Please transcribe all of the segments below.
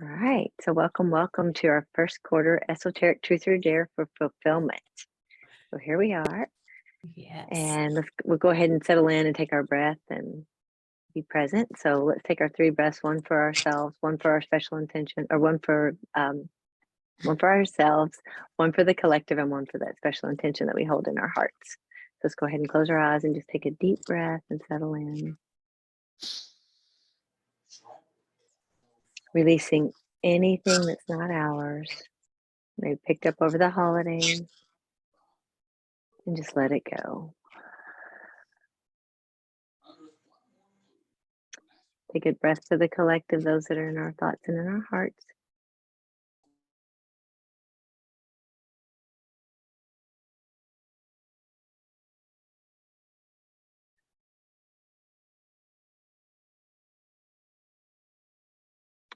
All right. So welcome to our first quarter Esoteric Truth or Dare for Fulfillment. So here we are. Yes. And we'll go ahead and settle in and take our breath and be present. So let's take our 3 breaths, one for ourselves, one for our special intention, or one for ourselves, one for the collective, and one for that special intention that we hold in our hearts. So let's go ahead and close our eyes and just take a deep breath and settle in. Releasing anything that's not ours, maybe picked up over the holidays, and just let it go. Take a breath to the collective, those that are in our thoughts and in our hearts.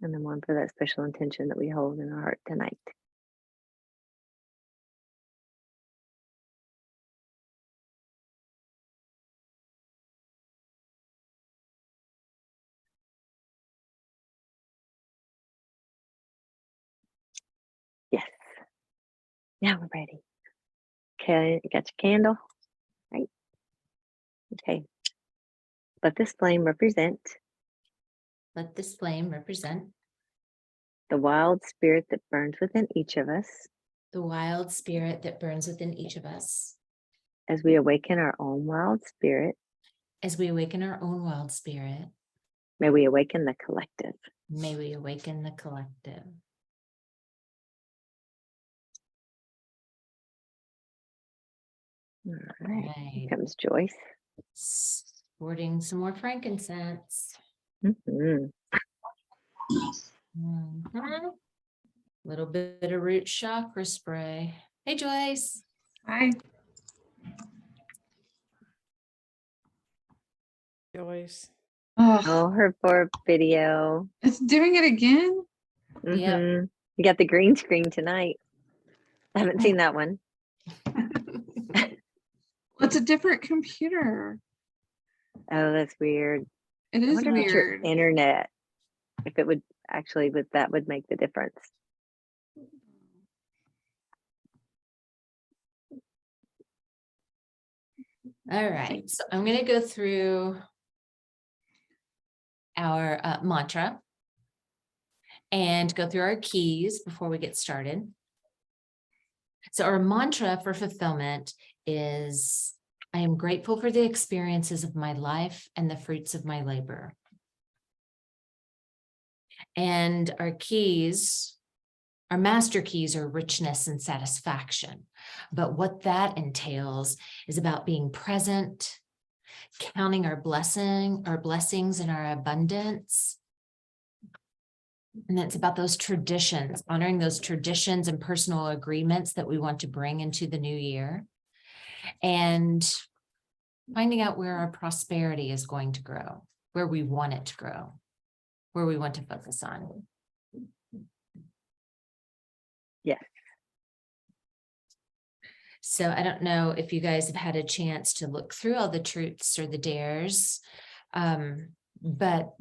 And then one for that special intention that we hold in our heart tonight. Yes. Now we're ready. Okay, you got your candle, right? Okay. Let this flame represent Let this flame represent the wild spirit that burns within each of us the wild spirit that burns within each of us. as we awaken our own wild spirit. As we awaken our own wild spirit, May we awaken the collective. may we awaken the collective. All right. Right. Here comes Joyce. Sporting some more frankincense. Mm-hmm. Little bit of root chakra spray. Hey, Joyce. Hi. Joyce. Oh, her poor video. It's doing it again? Mm-hmm. Yep. You got the green screen tonight. I haven't seen that one. It's a different computer. Oh, that's weird. It I is wonder if it's your weird. internet, if it would actually, that would make the difference. All right. So I'm going to go through our mantra and go through our keys before we get started. So our mantra for fulfillment is, I am grateful for the experiences of my life and the fruits of my labor. And our keys, our master keys, are richness and satisfaction. But what that entails is about being present, counting our blessings and our abundance. And it's about those traditions, honoring those traditions and personal agreements that we want to bring into the new year, and finding out where our prosperity is going to grow, where we want it to grow, where we want to focus on. Yes. So I don't know if you guys have had a chance to look through all the truths or the dares, but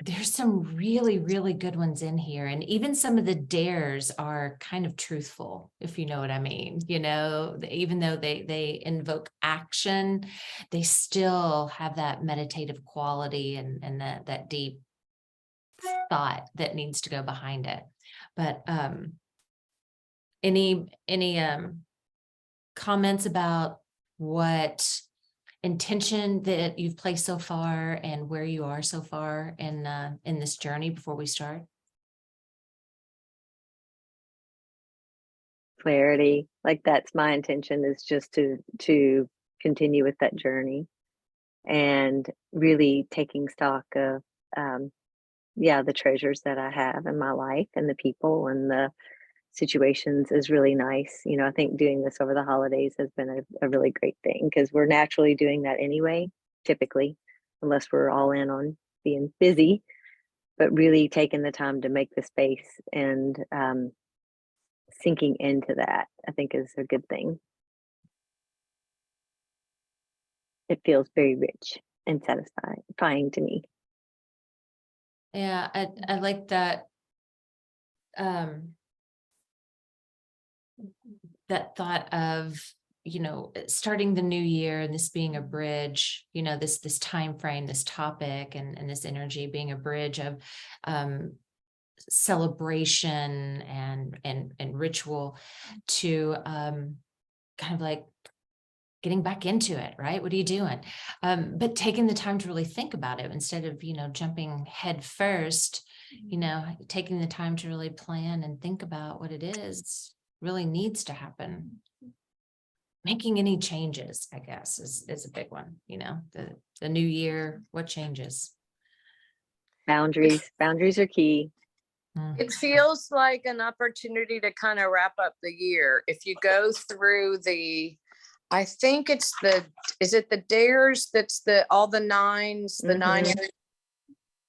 there's some really, really good ones in here. And even some of the dares are kind of truthful, if you know what I mean. You know, even though they invoke action, they still have that meditative quality and that deep thought that needs to go behind it. But any comments about what intention that you've placed so far and where you are so far in this journey before we start? Clarity. Like, that's my intention, is just to continue with that journey and really taking stock of the treasures that I have in my life and the people and the situations is really nice. You know, I think doing this over the holidays has been a really great thing, because we're naturally doing that anyway, typically, unless we're all in on being busy. But really taking the time to make the space and sinking into that, I think, is a good thing. It feels very rich and satisfying to me. Yeah, I like that that thought of, starting the new year and this being a bridge, this time frame, this topic and this energy being a bridge of celebration and ritual to kind of like getting back into it, right? What are you doing? But taking the time to really think about it instead of, jumping head first, taking the time to really plan and think about what it is really needs to happen. Making any changes, I guess, is a big one, the new year, what changes? Boundaries are key. It feels like an opportunity to kind of wrap up the year. If you go through I think is it the dares? That's all the nines, the nine.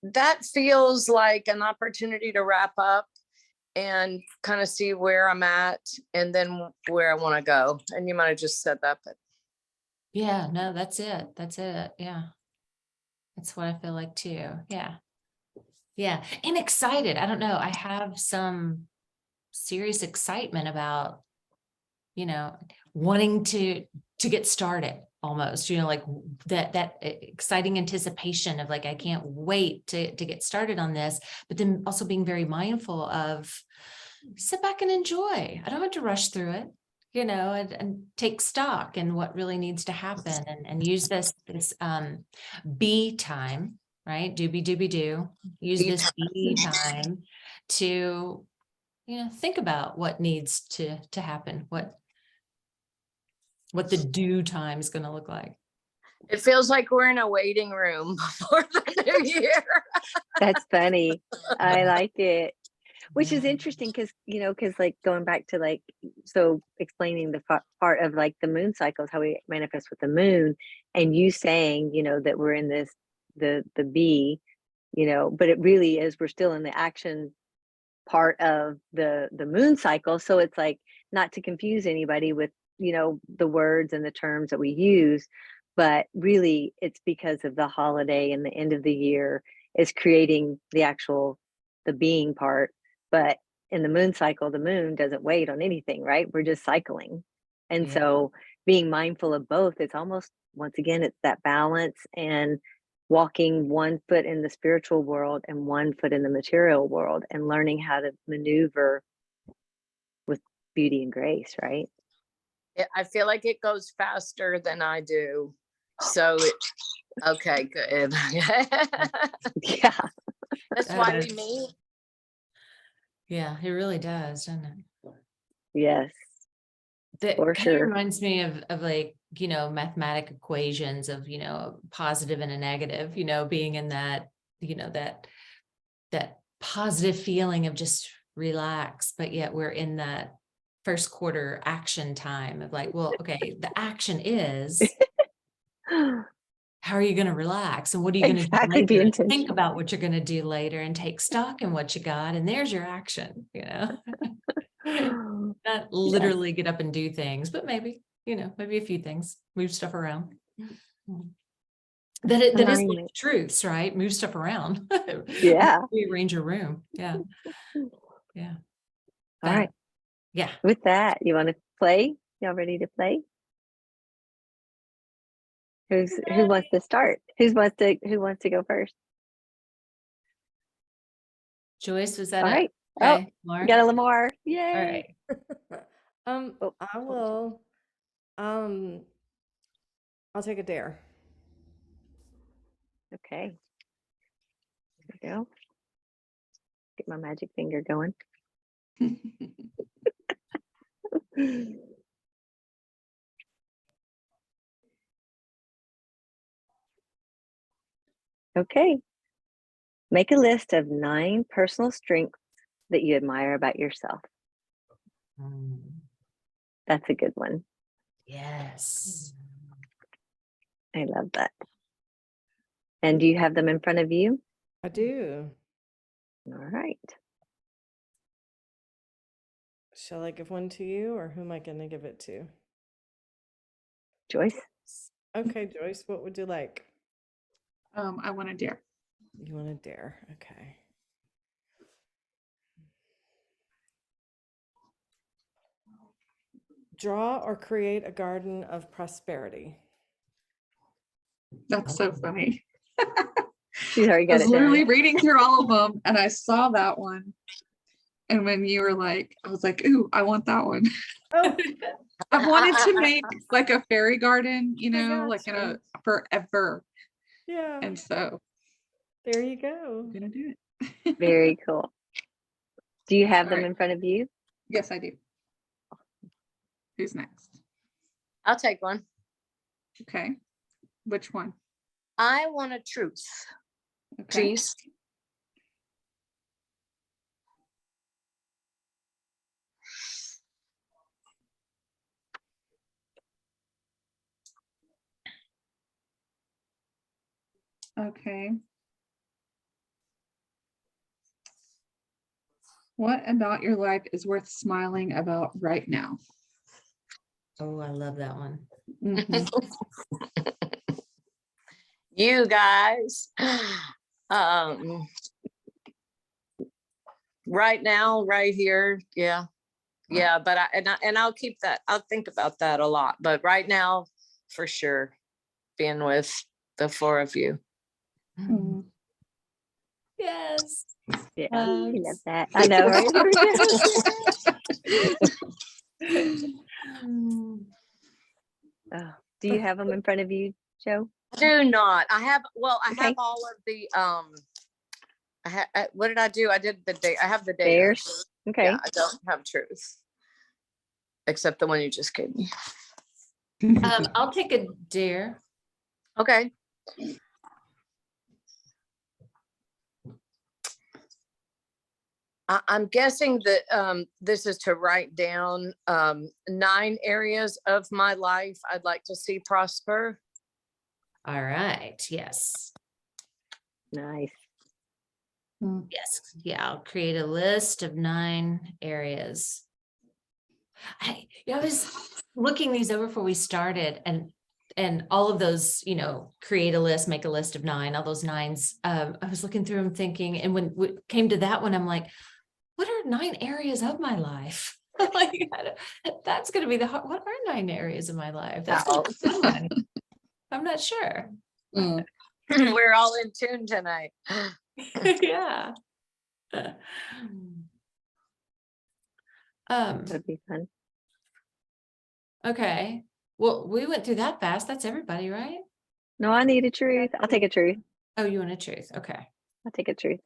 That feels like an opportunity to wrap up and kind of see where I'm at and then where I want to go. And you might have just said that, but Yeah, no, that's it. Yeah. That's what I feel like too. Yeah. Yeah. And excited. I don't know. I have some serious excitement about, wanting to get started almost, like that exciting anticipation of like, I can't wait to get started on this, but then also being very mindful of sit back and enjoy. I don't have to rush through it, and take stock in what really needs to happen and use this be time, right? Do. Use this be time to, think about what needs to happen, what the due time is going to look like. it feels like we're in a waiting room before the new year. That's funny. I like it. Which is Yeah. interesting because, like going back to like, so explaining the part of like the moon cycles, how we manifest with the moon, and you saying, that we're in this, the B, but it really is, we're still in the action part of the moon cycle. So it's like, not to confuse anybody with, the words and the terms that we use, but really it's because of the holiday and the end of the year is creating the being part. But in the moon cycle, the moon doesn't wait on anything, right? We're just cycling. And Yeah. so being mindful of both, it's almost, once again, it's that balance and walking one foot in the spiritual world and one foot in the material world and learning how to maneuver with beauty and grace, right? I feel like it goes faster than I do. So, okay, good. Yeah. That's why we meet. Yeah, it really does, doesn't it? Yes. That For kind of sure. reminds me of like, mathematic equations of, positive and a negative, being in that, that positive feeling of just relax, but yet we're in that first quarter action time of like, well, okay, the action is how are you going to relax and what are you going to do Exactly, be later? intentional. Think about what you're going to do later and take stock in what you got. And there's your action, not literally get up and do things, but maybe, maybe a few things, move stuff around. That is like truths, right? Move stuff around. Yeah. Rearrange your room. Yeah. Yeah. All right. Yeah. With that, you want to play? Y'all ready to play? Who wants to start? Who wants to go first? Joyce, was that All right. Okay. We got a Lamar. Yay. All right. I will I'll take a dare. Okay. There we go. Get my magic finger going. Okay. Make a list of 9 personal strengths that you admire about yourself. That's a good one. Yes. I love that. And do you have them in front of you? I do. All right. Shall I give one to you or who am I going to give it to? Joyce? Okay, Joyce, what would you like? I want to dare. You want a dare? Okay. Draw or create a garden of prosperity. That's so funny. She's already I got was it literally done. reading through all of them and I saw that one. And when you were like, I was like, ooh, I want that one. Oh, I've wanted to make like a fairy garden, you I know, like in gotcha. a forever. yeah. And so There you go. I'm gonna do it. Very cool. Do you have All them right. in front of you? Yes, I do. Who's next? I'll take one. Okay. Which one? I want a truth, Okay. please. Okay. What about your life is worth smiling about right now? Oh, I love that one. Mhm. You guys. Right now, right here, yeah. Yeah, but I'll keep that. I'll think about that a lot. But right now, for sure, being with the four of you. Mhm. Yes. Yeah, I love Hugs. that. I know, right? Mm. Oh, do you have them in front of you, Joe? Do not. I have. Well, I have Okay. all of the. What did I do? I did the day. I have the Bears. dares. Okay. Yeah, I don't have truth, except the one you just gave me. I'll take a dare. Okay. I'm guessing that this is to write down 9 areas of my life I'd like to see prosper. All right. Yes. Nice. Yes. Yeah. I'll create a list of 9 areas. I was looking these over before we started, and all of those, create a list, make a list of 9, all those 9s. I was looking through them thinking, and when we came to that one, I'm like, what are 9 areas of my life? Like, that's going to be the hard. What are 9 areas of my life? That's gonna be a fun one. I'm not sure. Mm. We're all in tune tonight. Yeah. That'd be fun. Okay. Well, we went through that fast. That's everybody, right? No, I need a truth. I'll take a truth. Oh, you want a truth? Okay. I'll take a truth.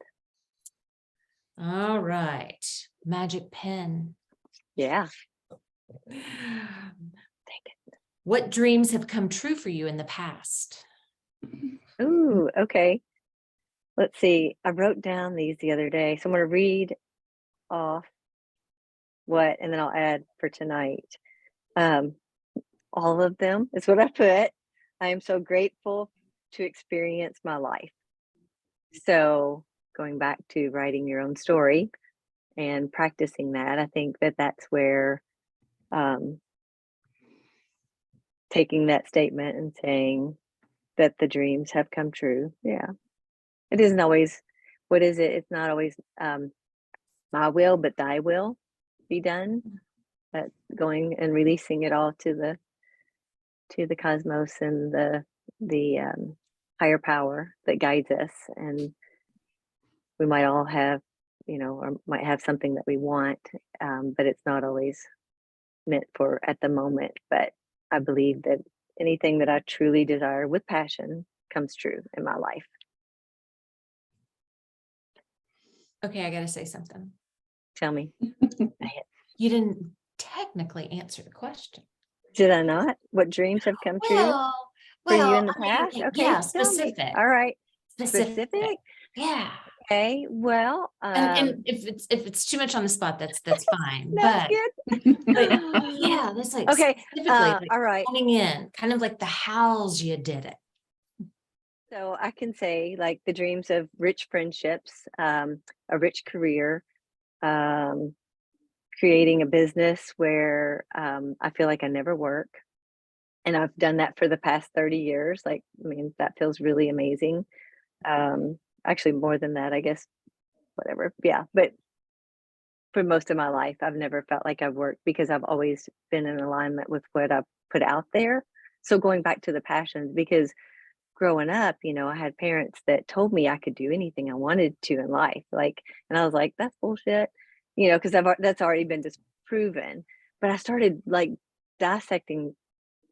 All right. Magic pen. Yeah. Take it. What dreams have come true for you in the past? Ooh, okay. Let's see. I wrote down these the other day. So I'm going to read off what, and then I'll add for tonight. All of them is what I put. I am so grateful to experience my life. So going back to writing your own story and practicing that, I think that that's where taking that statement and saying that the dreams have come true. Yeah. It isn't always, what is it? It's not always my will, but thy will be done. That going and releasing it all to the cosmos and the higher power that guides us. And we might all have, or might have something that we want, but it's not always meant for at the moment. But I believe that anything that I truly desire with passion comes true in my life. Okay, I got to say something. Tell me, You didn't technically answer the question. did I not? What dreams have come true for you in the past? Okay, yeah, tell me. specific. All right, Specific. specific. Yeah. Okay, well, And if it's too much on the spot, that's fine. that's But good. yeah, that's like Okay, specifically like all right. coming in, kind of like the hows you did it. So I can say like the dreams of rich friendships, a rich career, creating a business where I feel like I never work. And I've done that for the past 30 years. Like, I mean, that feels really amazing. Actually more than that, I guess, whatever. Yeah. But for most of my life, I've never felt like I've worked because I've always been in alignment with what I put out there. So going back to the passions, because growing up, I had parents that told me I could do anything I wanted to in life. Like, and I was like, that's bullshit, because that's already been disproven. But I started like dissecting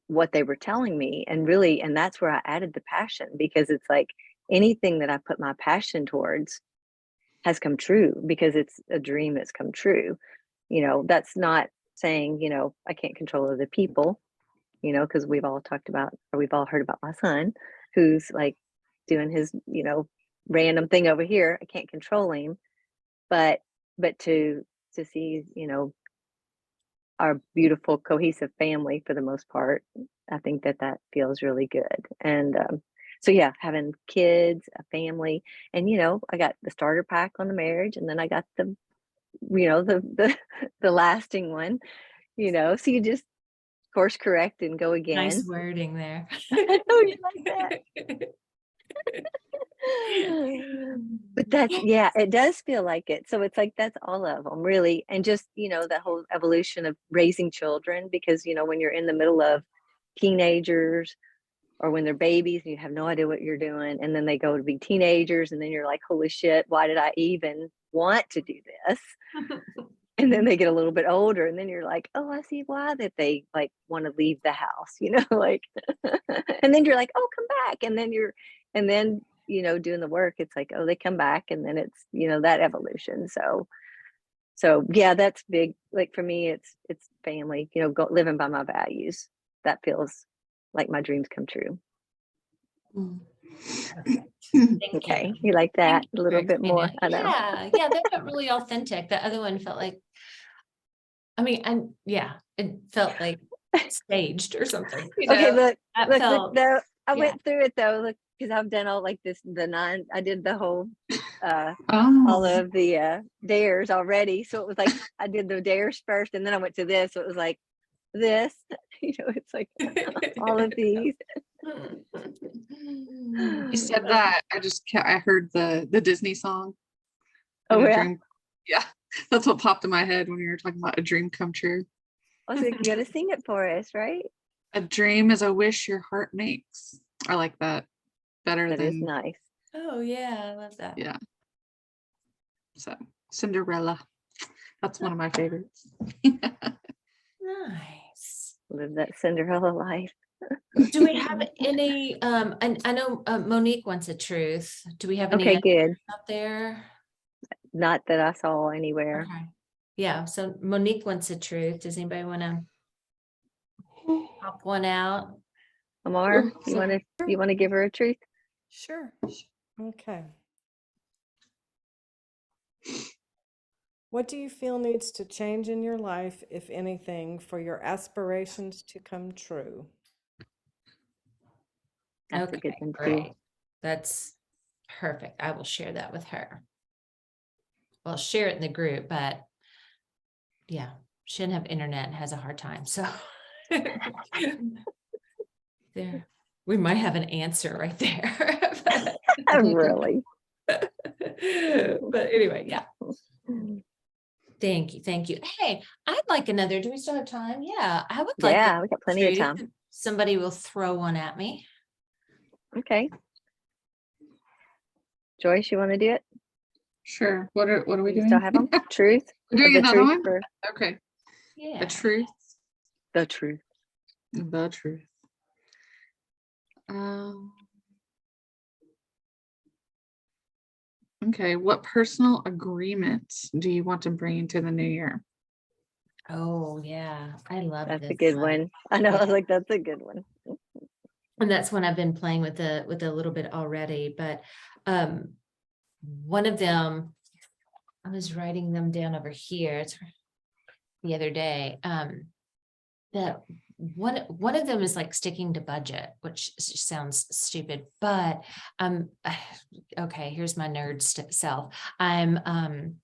what they were telling me, and that's where I added the passion, because it's like anything that I put my passion towards has come true, because it's a dream that's come true. That's not saying, I can't control other people, because we've all talked about, or we've all heard about my son who's like doing his, random thing over here. I can't control him, but to see, our beautiful cohesive family for the most part, I think that feels really good. And so yeah, having kids, a family, and I got the starter pack on the marriage, and then I got the the lasting one, so you just course correct and go Nice again. wording there. I know you like that. But that's, yeah, it does feel like it. So it's like, that's all of them really. And just, that whole evolution of raising children, because, when you're in the middle of teenagers, or when they're babies and you have no idea what you're doing, and then they go to be teenagers, and then you're like, holy shit, why did I even want to do this? And then they get a little bit older, and then you're like, oh, I see why that they like want to leave the house, like, and then you're like, oh, come back. And then doing the work, it's like, oh, they come back, and then it's, that evolution. So yeah, that's big. Like for me, it's family, living by my values. That feels like my dreams come true. Thank Okay. you. You like that Thank you a for little bit more? explaining it. I know. Yeah, that felt really authentic. The other one felt like, it felt like staged or something. Okay, look, That look, though, I yeah. went through it though, look, because I've done all like this, I did the whole, all Oh, of the dares already. So it was like, I did the dares first, and then I went to this. So it was like this, it's like all of these. you said that. I heard the Disney song. Oh, And a yeah. dream. Yeah, that's what popped in my head when you were talking about a dream come true. I was like, you gotta sing it for us, right? A dream is a wish your heart makes. I like that better That is than, nice. Oh yeah, I love that. yeah. So Cinderella. That's one of my favorites. Nice. Live that Cinderella life. Do we have any, and I know Monique wants a truth. Do we have any Okay, others good. out there? Not that I saw anywhere. Okay. Yeah, so Monique wants a truth. Does anybody want to pop one out? Amar, you want to give her a truth? Sure. Okay. What do you feel needs to change in your life, if anything, for your aspirations to come true? That's a good Okay, one too. great. That's perfect. I will share that with her. Well, share it in the group, but yeah, she didn't have internet and has a hard time. So there, we might have an answer right there. Really? But anyway, yeah. Thank you. Thank you. Hey, I'd like another. Do we still have time? Yeah, I would like Yeah, we got plenty of time. Somebody will throw one at me. Okay. Joyce, you want to do it? Sure. What are we You doing? still have them? Truth? We're doing The another truth one? for Okay. Yeah. The truth. the truth. The truth. Um, okay. What personal agreements do you want to bring into the new year? Oh yeah, I love That's this a good one. I know. I was like, that's a good one. and that's one I've been playing with a little bit already. But one of them, I was writing them down over here the other day. That one of them is like sticking to budget, which sounds stupid, but okay, here's my nerd self. I'm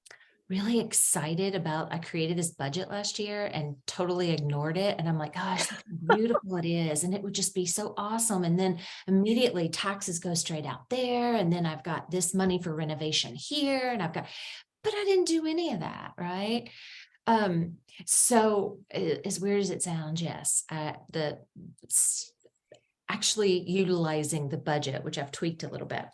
really excited about, I created this budget last year and totally ignored it. And I'm like, gosh, look how beautiful it is. And it would just be so awesome. And then immediately taxes go straight out there. And then I've got this money for renovation here. And but I didn't do any of that, right? So as weird as it sounds, yes, actually utilizing the budget, which I've tweaked a little bit.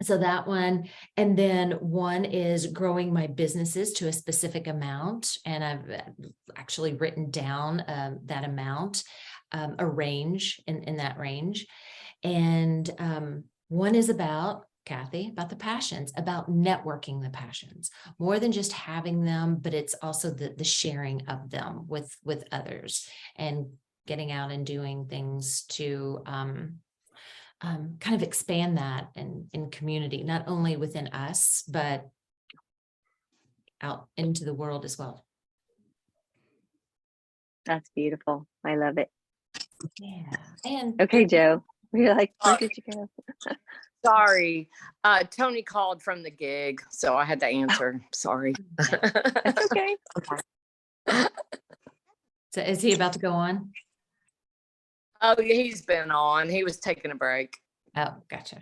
So that one, and then one is growing my businesses to a specific amount. And I've actually written down that amount, a range in that range. And one is about, Kathy, about the passions, about networking the passions, more than just having them, but it's also the sharing of them with others and getting out and doing things to kind of expand that in community, not only within us, but out into the world as well. That's beautiful. I love it. Yeah. And Okay, Joe. You're like, where did you go? Sorry. Tony called from the gig, so I had to answer. Sorry. That's okay. so is he about to go on? Oh, he's been on. He was taking a break. Oh, gotcha.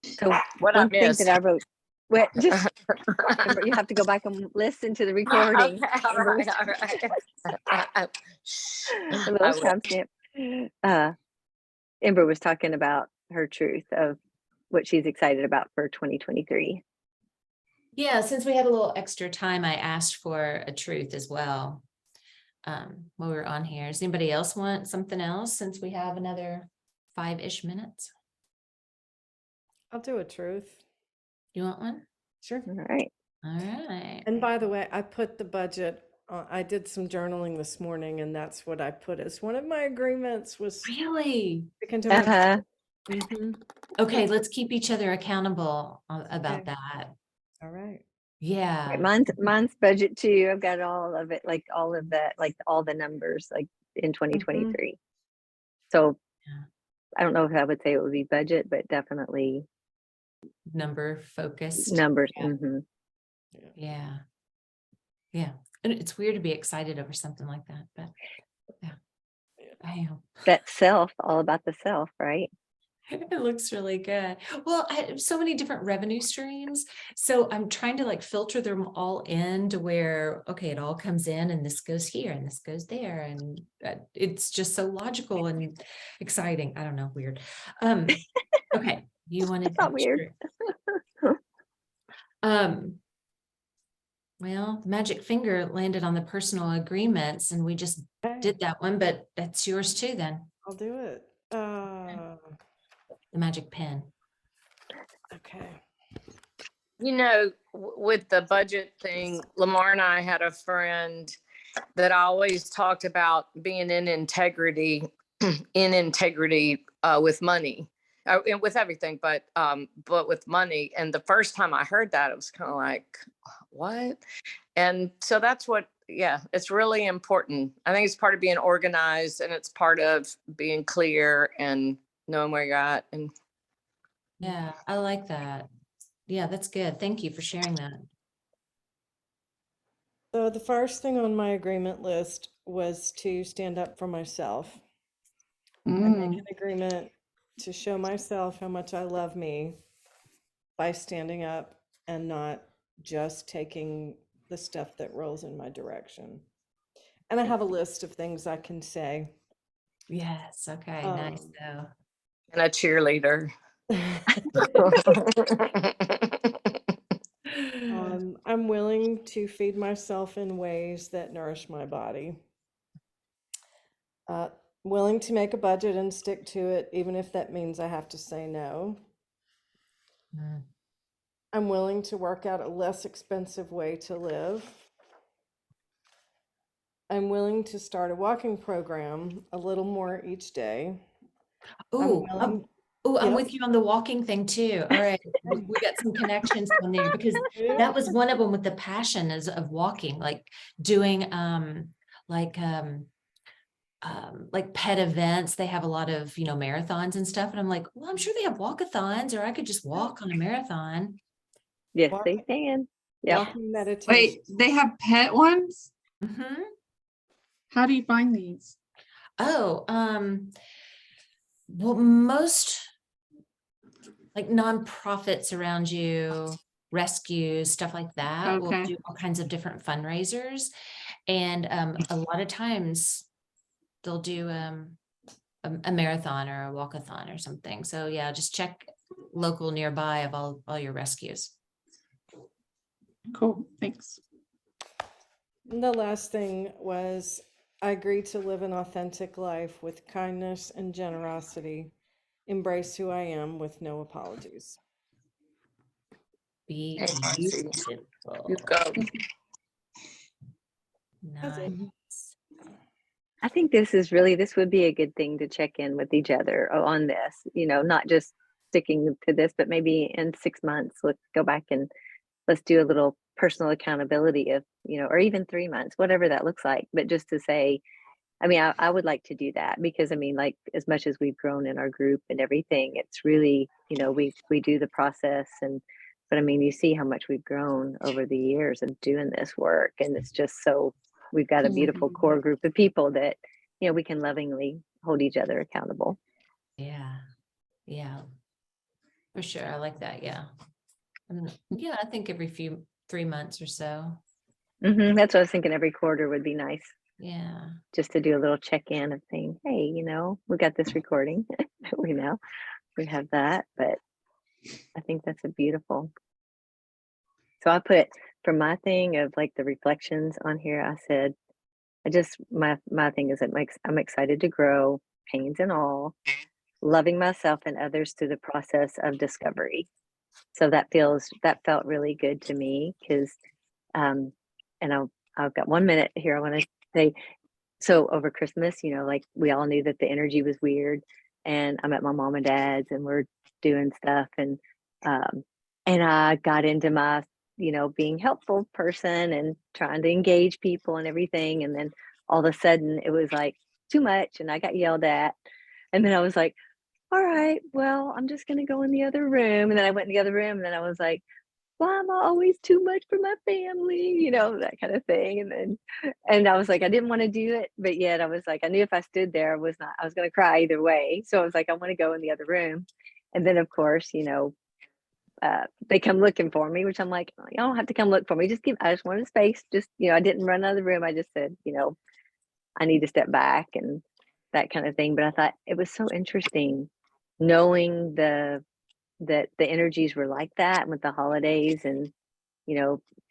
So What I one thing missed. that I wrote, well, just Amber, you have to go back and listen to the recording. Okay, all Amber right, was- all right. Shh. a I little will. timestamp. Amber was talking about her truth of what she's excited about for 2023. Yeah, since we had a little extra time, I asked for a truth as well. While we were on here. Does anybody else want something else since we have another 5-ish minutes? I'll do a truth. You want one? Sure. All right. All right. And by the way, I put the budget, I did some journaling this morning, and that's what I put as one of my agreements was Really? sticking to my. Uh-huh. Mhm. Okay, let's keep each other accountable about Okay. that. All right. Yeah. Right, mine's budget too. I've got all of it, like all of that, like all the numbers, like in 2023. So Yeah. I don't know if I would say it would be budget, but definitely Number focused. numbers. Yeah. Mhm. Yeah. Yeah. And it's weird to be excited over something like that, but yeah, I am. That self, all about the self, right? It looks really good. Well, I have so many different revenue streams. So I'm trying to like filter them all in to where, okay, it all comes in and this goes here and this goes there. And it's just so logical and exciting. I don't know, weird. Okay. You wanted It's not to weird. well, the magic finger landed on the personal agreements and we just Okay. did that one, but that's yours too then. I'll do it. The magic pen. Okay. You know, with the budget thing, Lamar and I had a friend that always talked about being in integrity, with money, and with everything, but with money. And the first time I heard that, it was kind of like, what? And so that's what, yeah, it's really important. I think it's part of being organized, and it's part of being clear and knowing where you're at. And Yeah, I like that. Yeah, that's good. Thank you for sharing that. So the first thing on my agreement list was to stand up for myself. I make an agreement to show myself how much I love me by standing up and not just taking the stuff that rolls in my direction. And I have a list of things I can say. Yes. Okay. Nice though. and a cheerleader. I'm willing to feed myself in ways that nourish my body. Willing to make a budget and stick to it, even if that means I have to say no. Mm. I'm willing to work out a less expensive way to live. I'm willing to start a walking program a little more each day. Oh, willing- I'm Yes. with you on the walking thing too. All right. We got some connections on there because that was one of them with the passion is of walking, like doing like pet events. They have a lot of, marathons and stuff. And I'm like, well, I'm sure they have walkathons, or I could just walk on a marathon. Yes, they Walking- can. Yeah. Walking meditation. Wait, they have pet ones? Mm-hmm. How do you find these? Oh, well, most like nonprofits around you, rescues, stuff like that. We'll Okay. do all kinds of different fundraisers. And a lot of times they'll do a marathon or a walkathon or something. So yeah, just check local nearby of all your rescues. Cool. Thanks. And the last thing was I agreed to live an authentic life with kindness and generosity. Embrace who I am with no apologies. Be Hey, Marcy. beautiful. You go. That's it. Nice. I think this would be a good thing to check in with each other on this, not just sticking to this, but maybe in 6 months, let's go back and let's do a little personal accountability of, or even 3 months, whatever that looks like. But just to say, I mean, I would like to do that because I mean, like, as much as we've grown in our group and everything, it's really, we do the process but I mean, you see how much we've grown over the years of doing this work. And it's just so, we've got a beautiful core group of people that, we can lovingly hold each other accountable. Yeah. Yeah. For sure. I like that. Yeah. Yeah, I think every 3 months or so. That's what I was thinking. Every quarter would be nice. Yeah. Just to do a little check-in of saying, hey, we got this recording. we have that, but I think that's a beautiful. So I put for my thing of like the reflections on here, I said, my thing is I'm excited to grow, pains and all, loving myself and others through the process of discovery. So that felt really good to me because, and I've got 1 minute here. I want to say, so over Christmas, like we all knew that the energy was weird, and I'm at my mom and dad's and we're doing stuff, and I got into my, being helpful person and trying to engage people and everything, and then all of a sudden it was like too much, and I got yelled at, and then I was like, all right, well, I'm just gonna go in the other room, and then I went in the other room, and then I was like, why am I always too much for my family? That kind of thing. And I was like, I didn't want to do it, but yet I was like, I knew if I stood there, I was going to cry either way. So I was like, I want to go in the other room. And then of course, they come looking for me, which I'm like, you don't have to come look for me. I just wanted space. Just, I didn't run out of the room. I just said, I need to step back and that kind of thing. But I thought it was so interesting knowing that the energies were like that with the holidays and,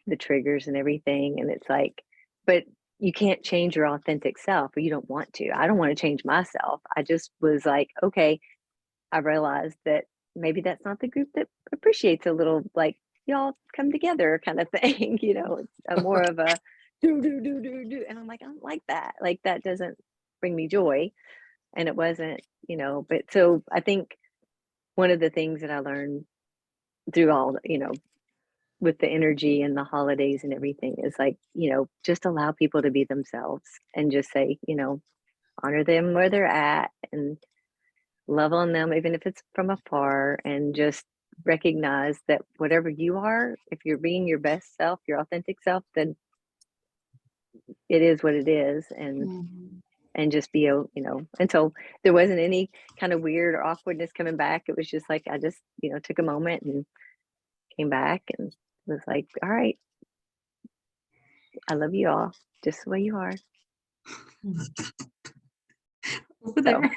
the triggers and everything. And it's like, but you can't change your authentic self, or you don't want to. I don't want to change myself. I just was like, okay, I realized that maybe that's not the group that appreciates a little, like, y'all come together kind of thing. It's a more of a do. And I'm like, I don't like that. Like, that doesn't bring me joy. And it wasn't, but so I think one of the things that I learned through all, with the energy and the holidays and everything is like, just allow people to be themselves and just say, honor them where they're at and love on them, even if it's from afar, and just recognize that whatever you are, if you're being your best self, your authentic self, then it is what it is. And just be, and so there wasn't any kind of weird or awkwardness coming back. It was just like, I just, took a moment and came back and was like, all right, I love you all just the way you are. Over there.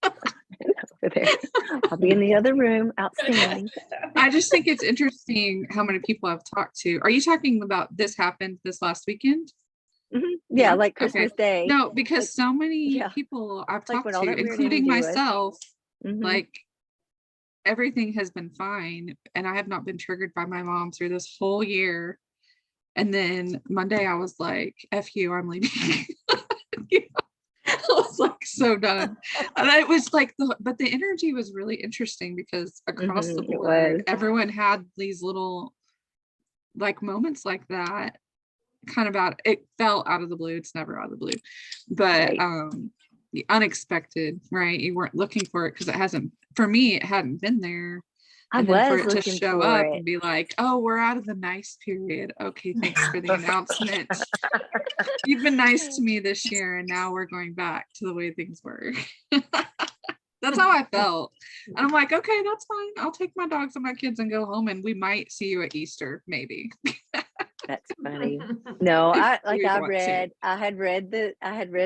Over there. I'll be in the other room, outstanding. I just think it's interesting how many people I've talked to. Are you talking about this happened this last weekend? Yeah, like Christmas Day. No, because like, so many yeah. people I've Like talked when all to, that weird including energy was. myself, Mhm. like everything has been fine. And I have not been triggered by my mom through this whole year. And then Monday I was like, F you, I'm leaving. I was like so done. And it was like but the energy was really interesting because across the It board, was. everyone had these little like moments like that. Kind of it fell out of the blue. It's never out of the blue, but Right. the unexpected, right? You weren't looking for it because it hadn't been there. I And then for was it to looking show for up it. and be like, oh, we're out of the nice period. Okay, thanks for the announcement. You've been nice to me this year, and now we're going back to the way things were. That's how I felt. And I'm like, okay, that's fine. I'll take my dogs and my kids and go home, and we might see you at Easter, maybe. That's funny. No, I We want to. I had read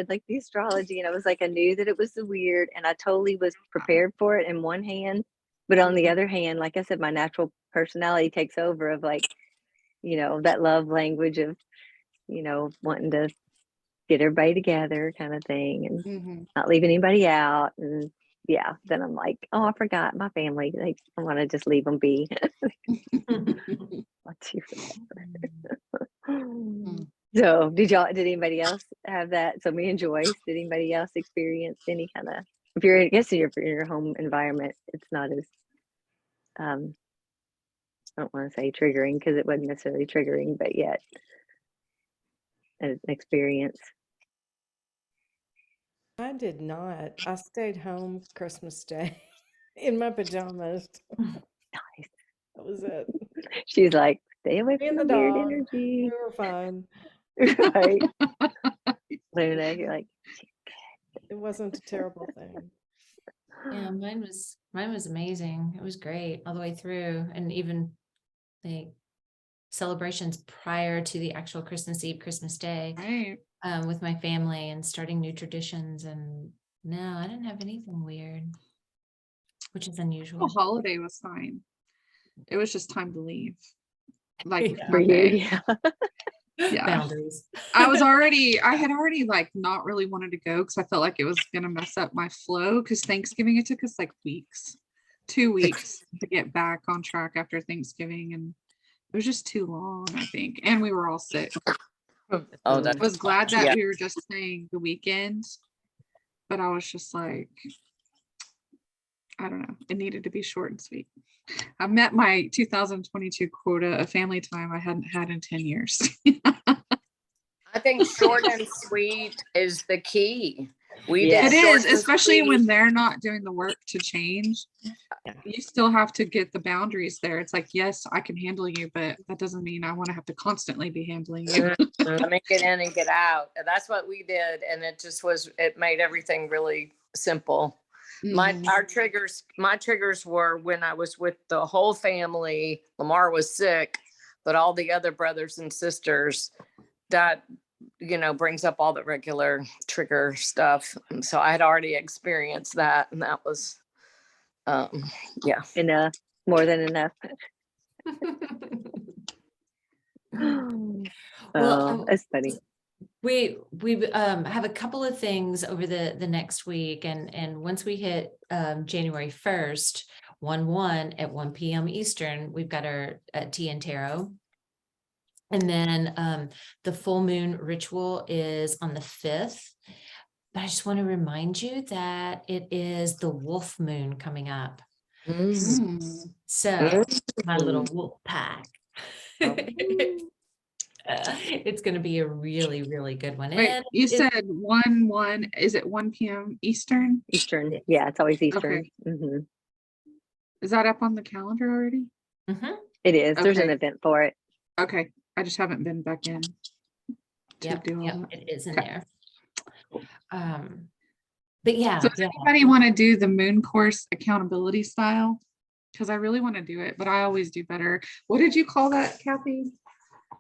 like the astrology, and I was like, I knew that it was the weird, and I totally was prepared for it in one hand, but on the other hand, like I said, my natural personality takes over of like, that love language of, wanting to get everybody together kind of thing and Mhm. not leave anybody out. And yeah, then I'm like, oh, I forgot my family. Like, I want to just leave them be. Let's see. So did anybody else have that? So me and Joyce, did anybody else experience any kind of, if you're, I guess if you're in your home environment, it's not as, I don't want to say triggering because it wasn't necessarily triggering, but yet an experience. I did not. I stayed home Christmas Day in my pajamas. Nice. That was it. She's like, stay away Me from and the the weird dog. energy. We were fine. Right. Luna, you're like, It wasn't a terrible thing. Yeah, mine was amazing. It was great all the way through, and even the celebrations prior to the actual Christmas Eve, Christmas Day, Right. with my family and starting new traditions. And no, I didn't have anything weird, which is The unusual. holiday was fine. It was just time to leave. Like Yeah. for you, Monday. yeah. Yeah. Boundaries. I had already like not really wanted to go because I felt like it was gonna mess up my flow because Thanksgiving, it took us like 2 weeks to get back on track after Thanksgiving, and it was just too long, I think. And we were all sick. Oh, I that's was glad that yeah. we were just staying the weekend, but I was just like, I don't know, it needed to be short and sweet. I met my 2022 quota of family time I hadn't had in 10 years. I think short and sweet is the key. We Yeah. It did short is, and especially sweet. when they're not doing the work to change. Yeah. You still have to get the boundaries there. It's like, yes, I can handle you, but that doesn't mean I want to have to constantly be handling you. Let me get in and get out. And that's what we did. And it made everything really simple. My triggers were when I was with the whole family. Lamar was sick, but all the other brothers and sisters, that brings up all the regular trigger stuff. And so I had already experienced that, and that was yeah. Enough, more than enough. Well, That's funny. we have a couple of things over the next week, and once we hit January 1st, 1/1 at 1 p.m. Eastern, we've got our tea and tarot. And then the full moon ritual is on the 5th. But I just want to remind you that it is the wolf moon coming up. So my little wolf pack. It's going to be a really, really good one. Wait, And you said 1/1, is it 1 p.m. Eastern? Eastern. Yeah, it's always Eastern. Okay. Mm-hmm. Is that up on the calendar already? It is. There's an Okay. event for it. Okay. I just haven't been back in to do all that. it is in Okay. there. But yeah, So does anybody want to do the moon course accountability style? Because I really want to do it, but I always do better. What did you call that, Kathy?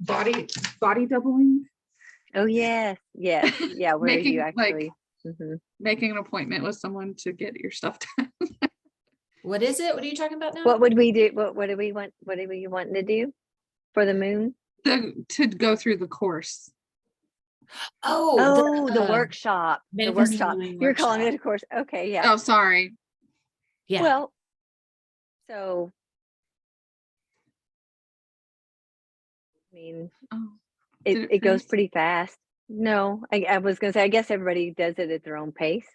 Body doubling? Oh yes, yes, yeah. Where Making, you like, actually making an appointment with someone to get your stuff done. what is it? What are you talking about now? What would we do? What do we want? What are you wanting to do for the moon? To go through the course. Oh, the workshop. The Manifesting workshop. Moon You're calling workshop. it a course. Okay, yeah. Oh, sorry. Yeah. Well, so I mean, Oh, did it goes freeze? pretty fast. No, I was gonna say, I guess everybody does it at their own pace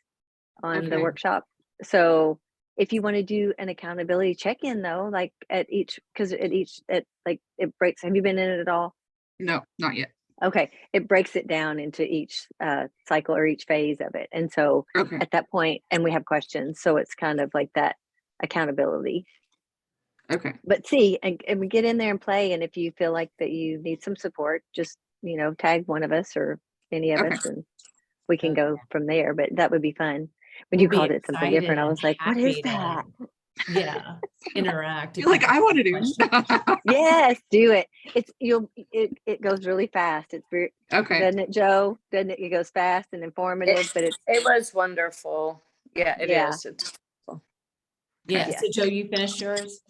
on the Okay. workshop. So if you want to do an accountability check-in though, like at each, because it breaks. Have you been in it at all? No, not yet. Okay, it breaks it down into each cycle or each phase of it. And so Okay. at that point, and we have questions. So it's kind of like that accountability. Okay. But see, and we get in there and play. And if you feel like that you need some support, just, tag one of us or any of Okay. us and we can go from there. But that would be fun. When We'll you be called it something different, I excited and was like, what is happy to, that? yeah, interact. if You're like, you I have want to do. questions. Yes, do it. It goes really fast. It's very, Okay. doesn't it, Joe? Doesn't it? It goes fast and informative, but it's, It was wonderful. Yeah, it yeah. is. It's, Yeah, Yeah. so Joe, you finished yours?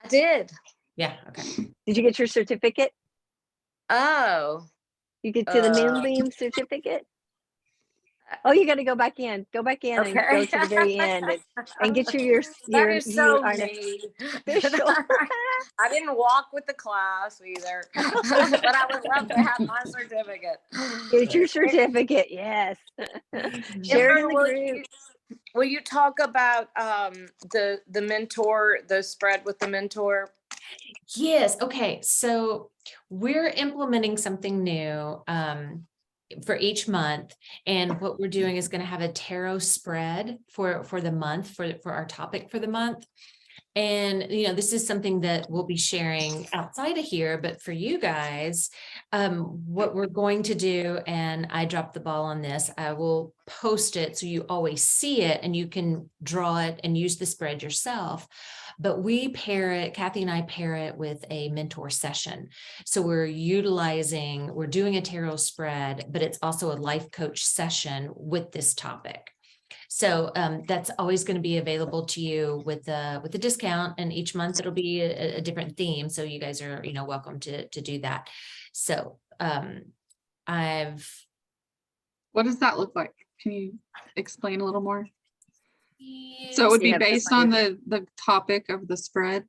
I did. Yeah, okay. Did you get your certificate? Oh, You get to the Uh, Moonbeam certificate? Oh, you got to go back in. Go back in and go okay. to the very end and get your That is you so are an mean. official. I didn't walk with the class either, but I would love to have my certificate. Get your certificate. Yes. Share it in the Amber, group. will you talk about the mentor, the spread with the mentor? Yes, okay, so we're implementing something new for each month. And what we're doing is going to have a tarot spread for the month, for our topic for the month. And, this is something that we'll be sharing outside of here, but for you guys, what we're going to do, and I dropped the ball on this, I will post it so you always see it and you can draw it and use the spread yourself. But we pair it, Kathy and I pair it with a mentor session. So we're doing a tarot spread, but it's also a life coach session with this topic. So that's always going to be available to you with a discount, and each month it'll be a different theme. So you guys are, welcome to do that. So What does that look like? Can you explain a little more? So it would You be have based on the topic of the spread.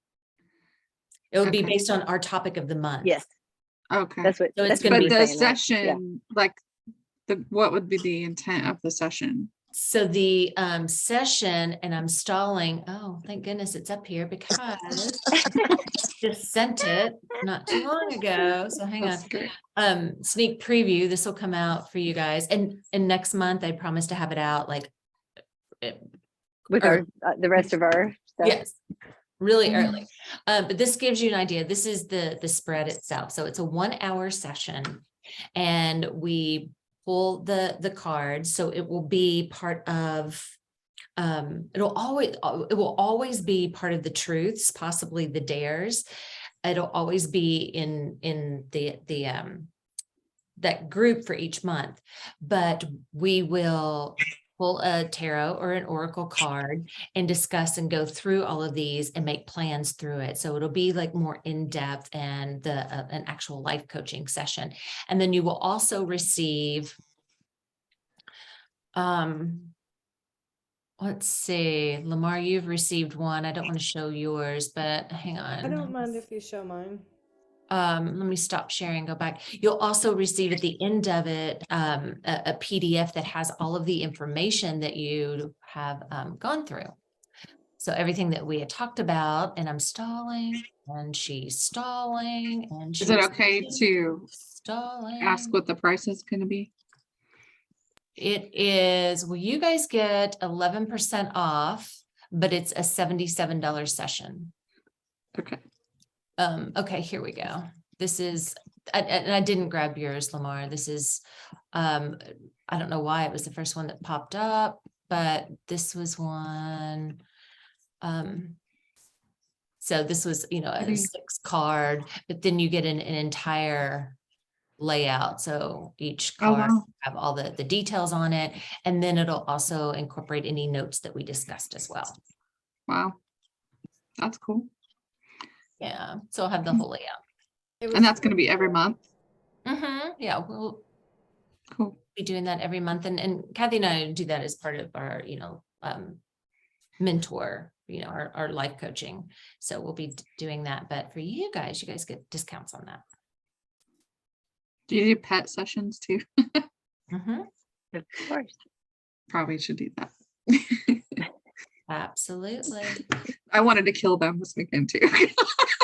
it would be Okay. based on our topic of the month. Yes, Okay. that's what. So it's that's gonna what be But we're the saying, right? session, like what would be the intent of the session? So the session, and I'm stalling. Oh, thank goodness it's up here because just sent it not too long ago. So hang That's on. great. Sneak preview. This will come out for you guys. And next month I promise to have it out like With early. the rest of our stuff. Yes, really Mhm. early. But this gives you an idea. This is the spread itself. So it's a 1-hour session, and we pull the cards. So it will be part of it will always be part of the truths, possibly the dares. It'll always be in the that group for each month, but we will pull a tarot or an oracle card and discuss and go through all of these and make plans through it. So it'll be like more in depth and an actual life coaching session. And then you will also receive, let's see, Lamar, you've received one. I don't want to show yours, but hang on. I don't mind if you show mine. Let me stop sharing, go back. You'll also receive at the end of it a PDF that has all of the information that you have gone through. So everything that we had talked about, and I'm stalling, and she's stalling, and she's Is it okay to stalling. ask what the price is going to be? It is, well, you guys get 11% off, but it's a $77 session. Okay. Okay, here we go. This is, and I didn't grab yours, Lamar. This is, I don't know why it was the first one that popped up, but this was one. So this was, a 6 card, but then you get an entire layout. So each card wow. have all the details on it, and then it'll also incorporate any notes that we discussed as well. Wow. That's cool. Yeah, so I'll have the whole layout. And that's going to be every month. Yeah, we'll Cool. be doing that every month, and Kathy and I do that as part of our mentor, our life coaching. So we'll be doing that, but for you guys get discounts on that. Do you do pet sessions too? Of course. Probably should do that. Absolutely. I wanted to kill them this weekend too.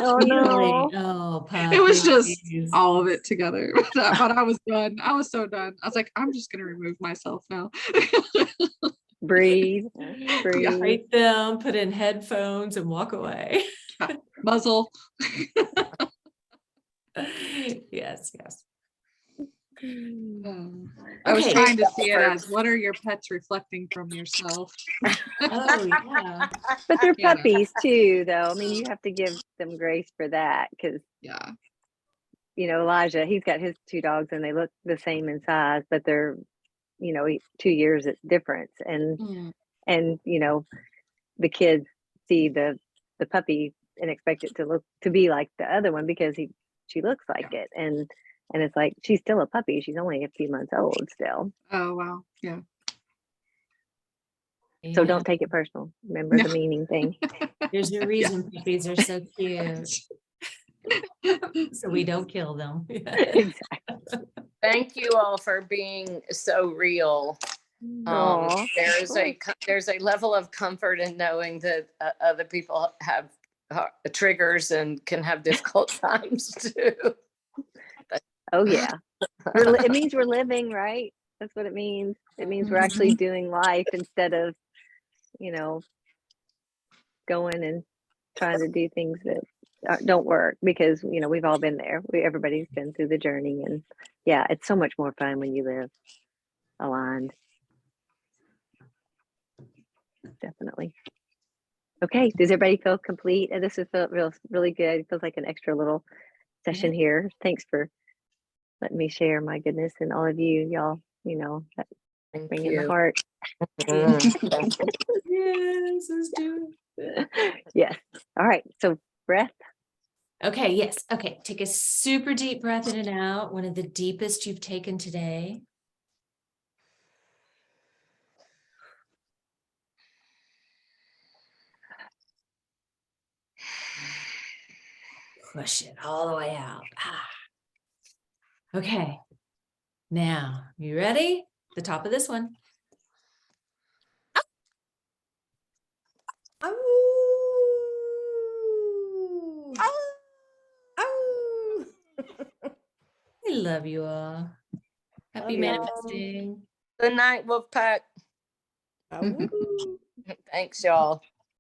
Oh no. Oh, It was just puppies. all of it together. But I was done. I was so done. I was like, I'm just going to remove myself now. Breathe. Breathe. Rate them, put in headphones, and walk away. Muzzle. Yes. I was Okay. trying to see it First. as what are your pets reflecting from yourself? Oh, yeah. But they're Yeah. puppies too, though. I mean, you have to give them grace for that because, Yeah. you know, Elijah, he's got his two dogs and they look the same in size, but they're, you know, 2 years difference. Mm. And, you know, the kids see the puppy and expect it to be like the other one because she looks like it. And it's like, she's still a puppy. She's only a few months old still. Oh, wow. Yeah. So Yeah. don't take it personal. Remember No. the meaning thing. There's a reason puppies are so cute. So we don't kill them. Exactly. Thank you all for being so real. Aw, There's a level of comfort in knowing that other people have triggers and can have difficult times too. oh yeah. It means we're living, right? That's what it means. It means we're actually doing life instead of, you know, going and trying to do things that don't work because, you know, we've all been there. Everybody's been through the journey, and yeah, it's so much more fun when you live aligned. Definitely. Okay, does everybody feel complete? This has felt really good. It feels like an extra little session here. Thanks for letting me share my goodness, and all of you, y'all, you know, that Thank bring in the you. heart. Yes, let's do it. Yes. All right. So breath. Okay, yes. Okay, take a super deep breath in and out, one of the deepest you've taken today. Push it all the way out. Okay, now you ready? The top of this one. I love you all. Happy Love y'all. manifesting. Good night, Wolfpack. Ow. Thanks, y'all.